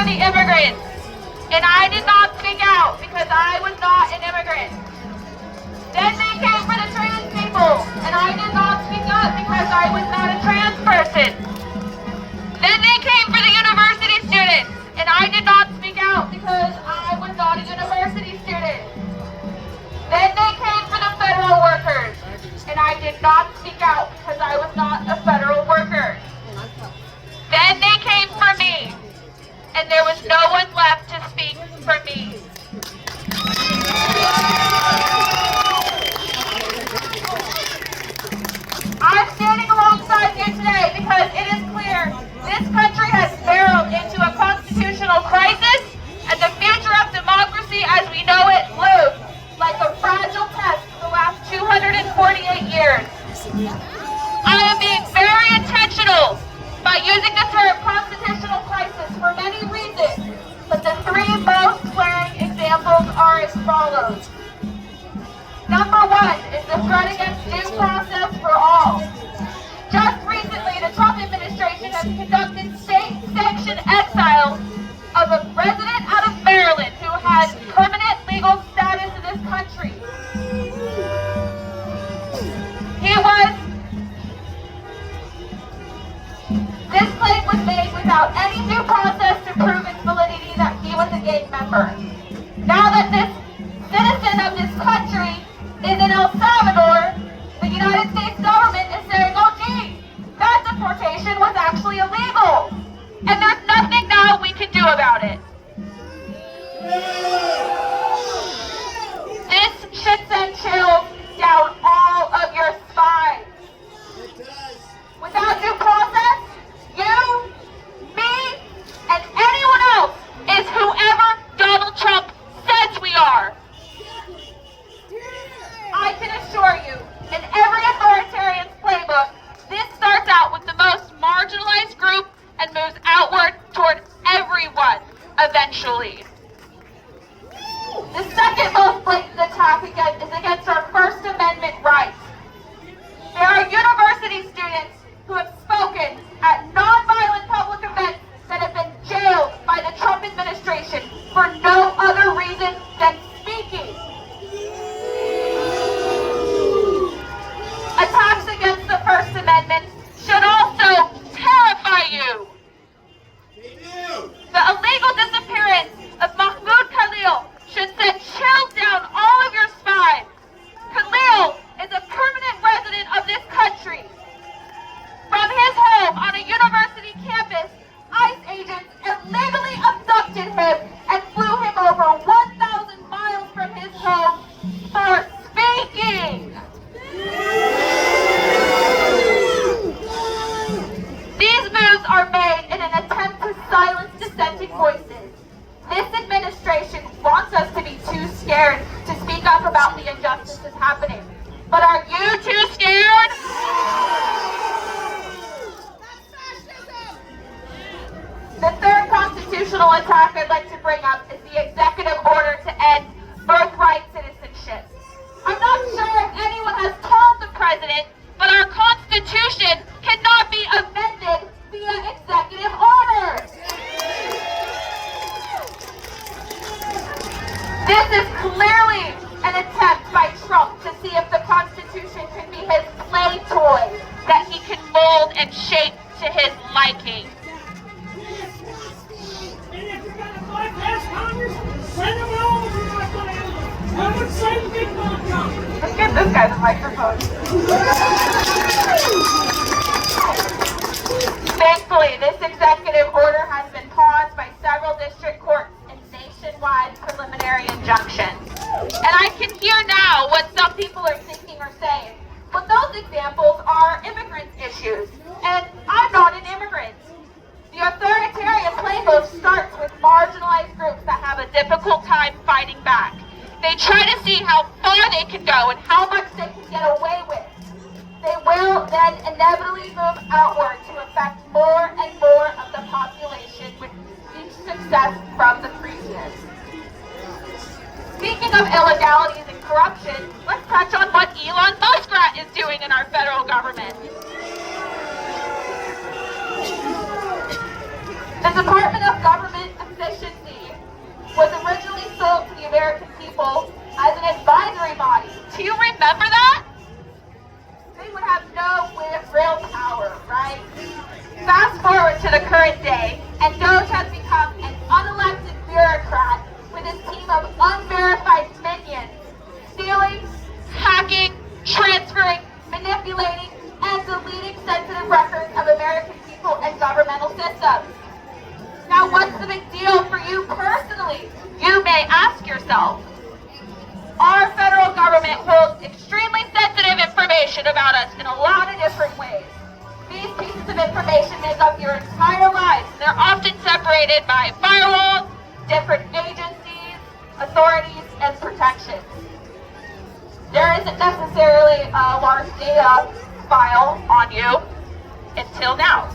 for the immigrants, and I did not speak out because I was not an immigrant. Then they came for the trans people, and I did not speak up because I was not a trans person. Then they came for the university students, and I did not speak out because I was not a university student. Then they came for the federal workers, and I did not speak out because I was not a federal worker. Then they came for me, and there was no one left to speak for me. I'm standing alongside you today because it is clear this country has barreled into a constitutional crisis, and the future of democracy as we know it looms like a fragile pest for the last 248 years. I am being very intentional by using the term constitutional crisis for many reasons, but the three most glaring examples are as follows. Number one is the threat against due process for all. Just recently, the Trump administration has conducted state-sanctioned exile of a resident out of Maryland who has permanent legal status in this country. This claim was made without any due process to prove its validity that he was a gang member. Now that this citizen of this country is in El Salvador, the United States government is saying, oh gee, that deportation was actually illegal. And there's nothing now we can do about it. This should send chills down all of your spines. Without due process, you, me, and anyone else is whoever Donald Trump says we are. I can assure you, in every authoritarian's playbook, this starts out with the most marginalized group and moves outward toward everyone eventually. The second most blatant attack is against our First Amendment rights. There are university students who have spoken at nonviolent public events that have been jailed by the Trump administration for no other reason than speaking. Attacks against the First Amendment should also terrify you. The illegal disappearance of Mahmoud Khalil should send chills down all of your spines. Khalil is a permanent resident of this country. From his home on a university campus, ICE agents illegally abducted him and flew him over 1,000 miles from his home for speaking. These moves are made in an attempt to silence dissenting voices. This administration wants us to be too scared to speak up about the injustices happening. But are you too scared? The third constitutional attack I'd like to bring up is the executive order to end birthright citizenship. I'm not sure if anyone has told the president, but our Constitution cannot be amended via executive order. This is clearly an attempt by Trump to see if the Constitution can be his play toy that he can mold and shape to his liking. And if you're going to bypass Congress, send them all if you're not going to end them. I would say the big Congress. Let's give this guy the microphone. Thankfully, this executive order has been paused by several district courts in nationwide preliminary injunctions. And I can hear now what some people are thinking or saying. But those examples are immigrant issues. And I'm not an immigrant. The authoritarian playbook starts with marginalized groups that have a difficult time fighting back. They try to see how far they can go and how much they can get away with. They will then inevitably move outward to affect more and more of the population with each success from the previous. Speaking of illegalities and corruption, let's touch on what Elon Muskrat is doing in our federal government. The Department of Government Remember that? They would have no real power, right? Fast forward to the current day, and Doge has become an unelected bureaucrat with his team of unverified minions, stealing, hacking, transferring, manipulating, and deleting sensitive records of American people and governmental systems. Now, what's the big deal for you personally? You may ask yourself. Our federal government holds extremely sensitive information about us in a lot of different ways. These pieces of information make up your entire lives. They're often separated by firewalls, different agencies, authorities, and protections. There isn't necessarily a large data file on you until now.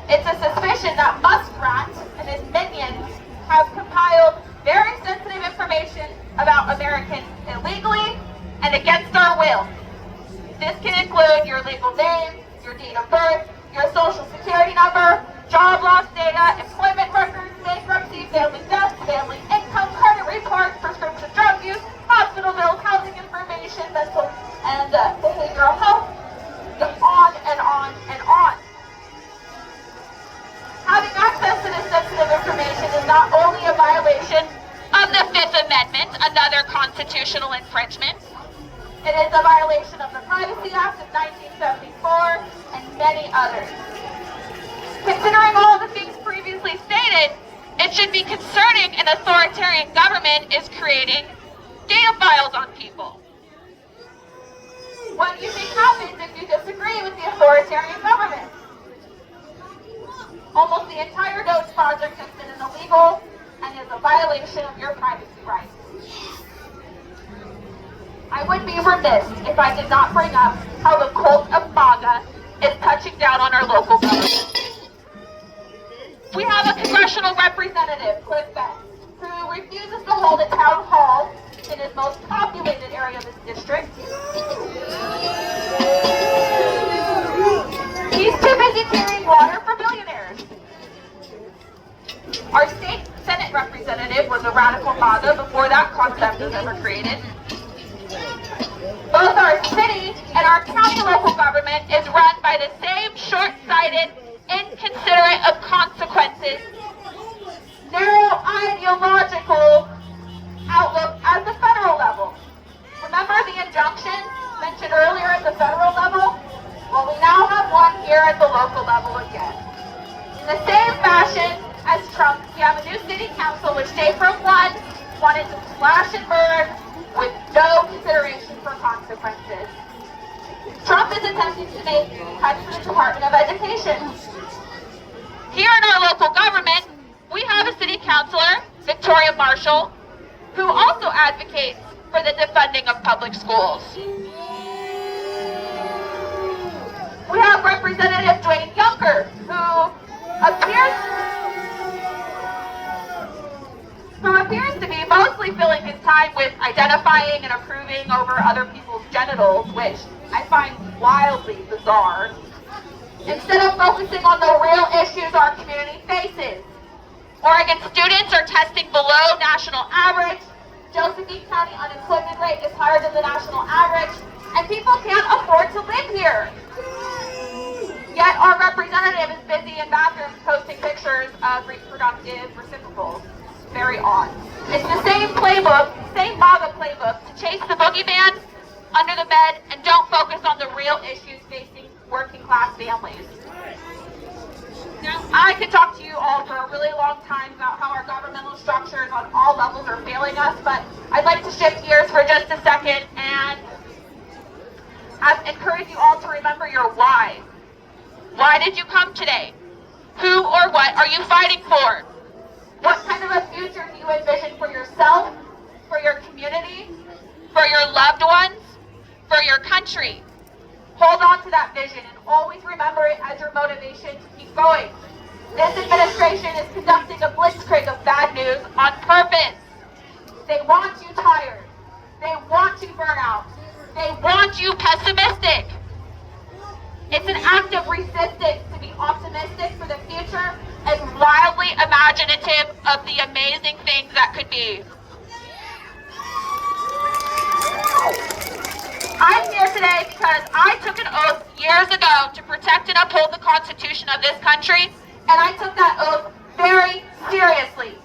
It's a suspicion that Muskrat and his minions have compiled very sensitive information about Americans illegally and against our will. This can include your legal name, your date of birth, your social security number, job loss data, employment records, bankruptcy, family death, family income, credit reports, prescription drug use, hospital bills, housing information, mental and behavioral health, on and on and on. Having access to this sensitive information is not only a violation of the Fifth Amendment, another constitutional infringement. It is a violation of the Privacy Act of 1974 and many others. Considering all the things previously stated, it should be concerning an authoritarian government is creating data files on people. What do you think happens if you disagree with the authoritarian government? Almost the entire Doge project has been illegal and is a violation of your privacy rights. I would be remiss if I did not bring up how the cult of MAGA is touching down on our local government. We have a congressional representative, Cliff Benz, who refuses to hold a town hall in his most populated area of his district. He's too busy carrying water for billionaires. Our state Senate representative was a radical MAGA before that concept was ever created. Both our city and our county local government is run by the same short-sighted, inconsiderate of consequences, narrow ideological outlook at the federal level. Remember the injunction mentioned earlier at the federal level? Well, we now have one here at the local level again. In the same fashion as Trump, we have a new city council which day from one wanted to slash and burn with no consideration for consequences. Trump is attempting to make cuts to the Department of Education. Here in our local government, we have a city councilor, Victoria Marshall, who also advocates for the defunding of public schools. We have Representative Dwayne Junker, who appears to be mostly filling his time with identifying and approving over other people's genitals, which I find wildly bizarre, instead of focusing on the real issues our community faces. Oregon students are testing below national average. Josephine County unemployment rate is higher than the national average, and people can't afford to live here. Yet our representative is busy in bathrooms posting pictures of reproductive reciprocals. Very odd. It's the same playbook, same MAGA playbook, to chase the boogeyman under the bed and don't focus on the real issues facing working class families. Now, I could talk to you all for a really long time about how our governmental structures on all levels are failing us, but I'd like to shift gears for just a second and encourage you all to remember your why. Why did you come today? Who or what are you fighting for? What kind of a future do you envision for yourself, for your community, for your loved ones, for your country? Hold on to that vision and always remember it as your motivation to keep going. This administration is conducting a blitzkrieg of bad news on purpose. They want you tired. They want you burnt out. They want you pessimistic. It's an act of resistance to be optimistic for the future and wildly imaginative of the amazing things that could be. today because I took an oath years ago to protect and uphold the Constitution of this country, and I took that oath very seriously.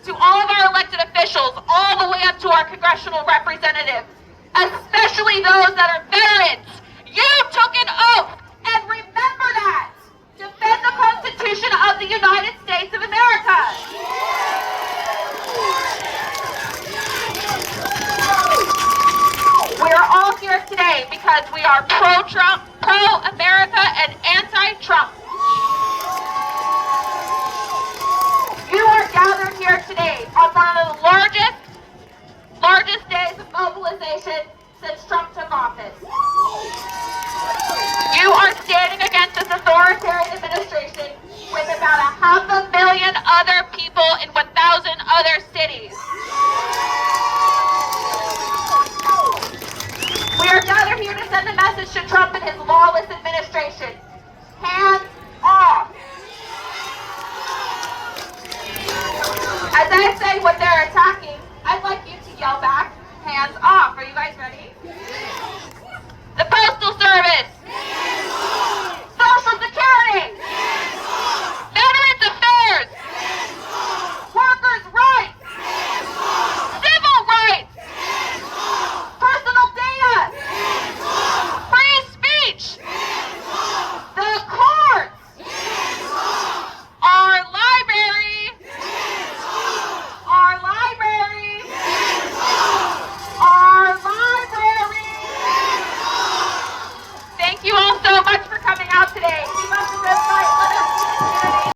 To all of our elected officials, all the way up to our congressional representatives, especially those that are veterans, you took an oath, and remember that. Defend the Constitution of the United States of America. We are all here today because we are pro-Trump, pro-America, and anti-Trump. You are gathered here today on one of the largest days of mobilization since Trump took office. You are standing against this authoritarian administration with about 500,000 other people in 1,000 other cities. We are gathered here to send a message to Trump and his lawless administration. Hands off. As I say when they're attacking, I'd like you to yell back, hands off. Are you guys ready? The Postal Service. Social Security. Veterans Affairs. Workers' rights. Civil rights. Personal data. Free speech. The courts. Our library. Our library. Our library. Thank you all so much